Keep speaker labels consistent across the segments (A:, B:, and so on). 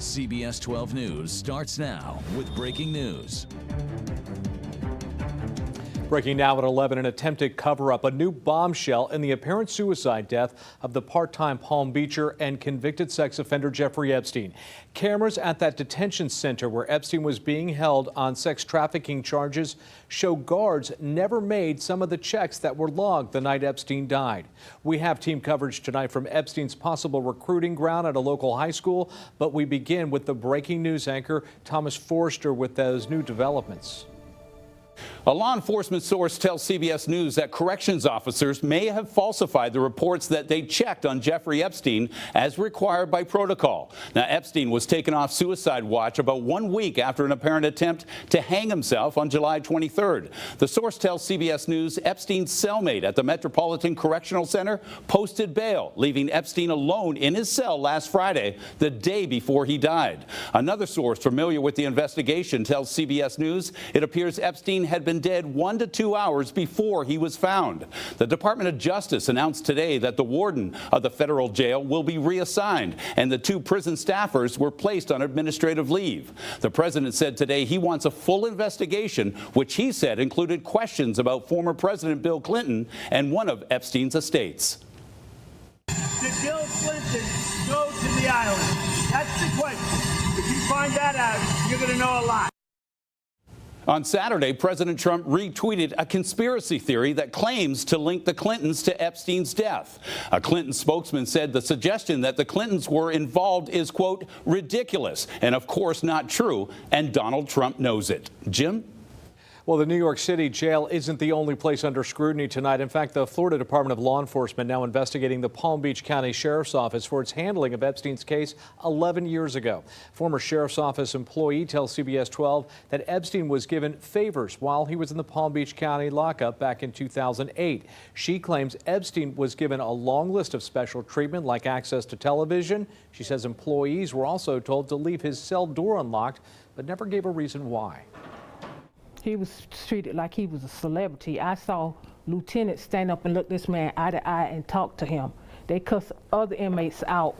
A: CBS 12 News starts now with breaking news.
B: Breaking now at 11, an attempted cover-up, a new bombshell in the apparent suicide death of the part-time Palm Beacher and convicted sex offender Jeffrey Epstein. Cameras at that detention center where Epstein was being held on sex trafficking charges show guards never made some of the checks that were logged the night Epstein died. We have team coverage tonight from Epstein's possible recruiting ground at a local high school, but we begin with the breaking news anchor Thomas Forrester with those new developments.
C: A law enforcement source tells CBS News that corrections officers may have falsified the reports that they checked on Jeffrey Epstein as required by protocol. Now, Epstein was taken off suicide watch about 1 week after an apparent attempt to hang himself on July 23rd. The source tells CBS News Epstein's cellmate at the Metropolitan Correctional Center posted bail, leaving Epstein alone in his cell last Friday, the day before he died. Another source familiar with the investigation tells CBS News it appears Epstein had been dead 1 to 2 hours before he was found. The Department of Justice announced today that the warden of the federal jail will be reassigned, and the 2 prison staffers were placed on administrative leave. The president said today he wants a full investigation, which he said included questions about former President Bill Clinton and one of Epstein's estates.
D: Did Bill Clinton go to the island? That's the question. If you find that out, you're going to know a lot.
C: On Saturday, President Trump retweeted a conspiracy theory that claims to link the Clintons to Epstein's death. A Clinton spokesman said the suggestion that the Clintons were involved is, quote, ridiculous and, of course, not true, and Donald Trump knows it. Jim?
B: Well, the New York City jail isn't the only place under scrutiny tonight. In fact, the Florida Department of Law Enforcement now investigating the Palm Beach County Sheriff's Office for its handling of Epstein's case 11 years ago. Former Sheriff's Office employee tells CBS 12 that Epstein was given favors while he was in the Palm Beach County lockup back in 2008. She claims Epstein was given a long list of special treatment like access to television. She says employees were also told to leave his cell door unlocked, but never gave a reason why.
E: He was treated like he was a celebrity. I saw lieutenants stand up and look this man eye to eye and talk to him. They cuss other inmates out,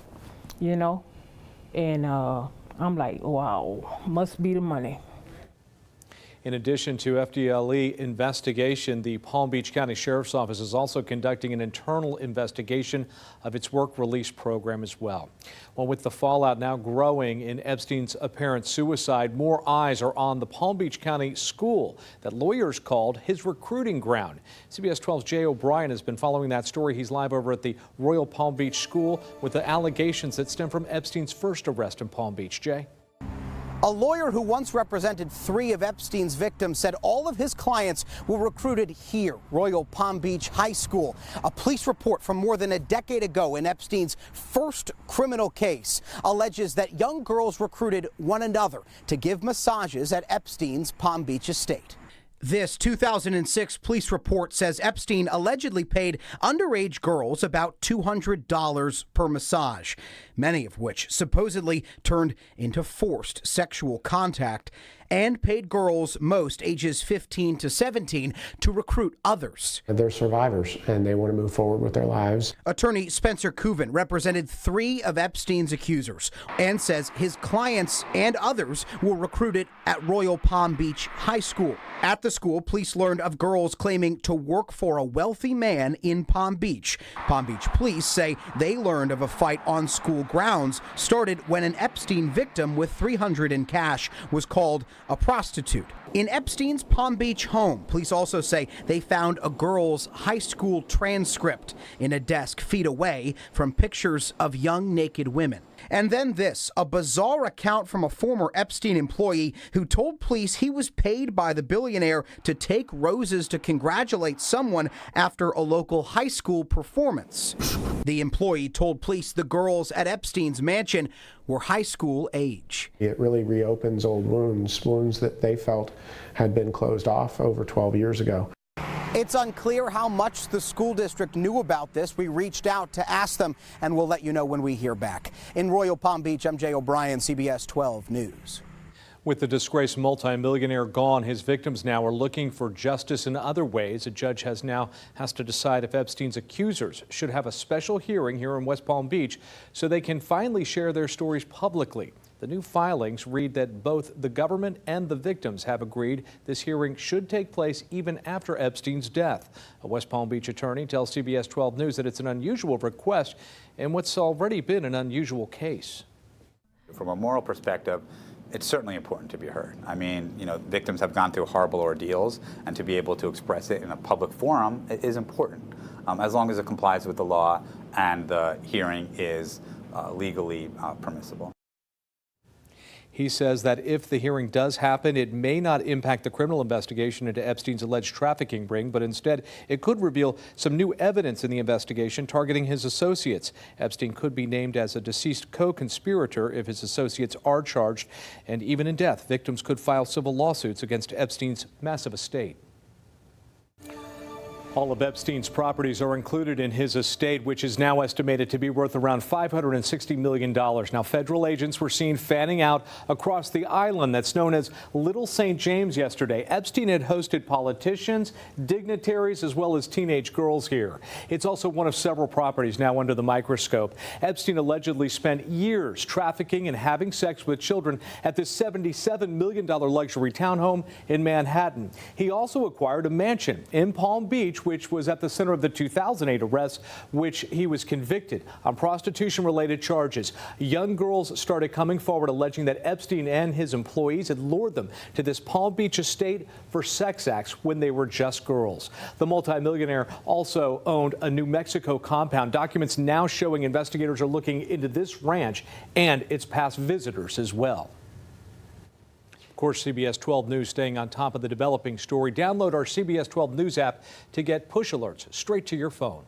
E: you know, and I'm like, wow, must be the money.
B: In addition to FDLE investigation, the Palm Beach County Sheriff's Office is also conducting an internal investigation of its work release program as well. Well, with the fallout now growing in Epstein's apparent suicide, more eyes are on the Palm Beach County school that lawyers called his recruiting ground. CBS 12's Jay O'Brien has been following that story. He's live over at the Royal Palm Beach School with the allegations that stem from Epstein's first arrest in Palm Beach. Jay?
F: A lawyer who once represented 3 of Epstein's victims said all of his clients were recruited here, Royal Palm Beach High School. A police report from more than a decade ago in Epstein's first criminal case alleges that young girls recruited one another to give massages at Epstein's Palm Beach estate. This 2006 police report says Epstein allegedly paid underage girls about $200 per massage, many of which supposedly turned into forced sexual contact, and paid girls, most ages 15 to 17, to recruit others.
G: They're survivors, and they want to move forward with their lives.
F: Attorney Spencer Kuvan represented 3 of Epstein's accusers and says his clients and others were recruited at Royal Palm Beach High School. At the school, police learned of girls claiming to work for a wealthy man in Palm Beach. Palm Beach police say they learned of a fight on school grounds started when an Epstein victim with $300 in cash was called a prostitute. In Epstein's Palm Beach home, police also say they found a girl's high school transcript in a desk feet away from pictures of young naked women. And then this, a bizarre account from a former Epstein employee who told police he was paid by the billionaire to take roses to congratulate someone after a local high school performance. The employee told police the girls at Epstein's mansion were high school age.
G: It really reopens old wounds that they felt had been closed off over 12 years ago.
F: It's unclear how much the school district knew about this. We reached out to ask them, and we'll let you know when we hear back. In Royal Palm Beach, I'm Jay O'Brien, CBS 12 News.
B: With the disgraced multimillionaire gone, his victims now are looking for justice in other ways. A judge has to decide if Epstein's accusers should have a special hearing here in West Palm Beach so they can finally share their stories publicly. The new filings read that both the government and the victims have agreed this hearing should take place even after Epstein's death. A West Palm Beach attorney tells CBS 12 News that it's an unusual request in what's already been an unusual case.
H: From a moral perspective, it's certainly important to be heard. I mean, victims have gone through horrible ordeals, and to be able to express it in a public forum is important, as long as it complies with the law and the hearing is legally permissible.
B: He says that if the hearing does happen, it may not impact the criminal investigation into Epstein's alleged trafficking ring, but instead it could reveal some new evidence in the investigation targeting his associates. Epstein could be named as a deceased co-conspirator if his associates are charged, and even in death, victims could file civil lawsuits against Epstein's massive estate. All of Epstein's properties are included in his estate, which is now estimated to be worth around $560 million. Now, federal agents were seen fanning out across the island that's known as Little St. James yesterday. Epstein had hosted politicians, dignitaries, as well as teenage girls here. It's also one of several properties now under the microscope. Epstein allegedly spent years trafficking and having sex with children at this $77 million luxury townhome in Manhattan. He also acquired a mansion in Palm Beach, which was at the center of the 2008 arrest, which he was convicted on prostitution-related charges. Young girls started coming forward alleging that Epstein and his employees had lured them to this Palm Beach estate for sex acts when they were just girls. The multimillionaire also owned a New Mexico compound. Documents now showing investigators are looking into this ranch and its past visitors as well. Of course, CBS 12 News staying on top of the developing story. Download our CBS 12 News app to get push alerts straight to your phone.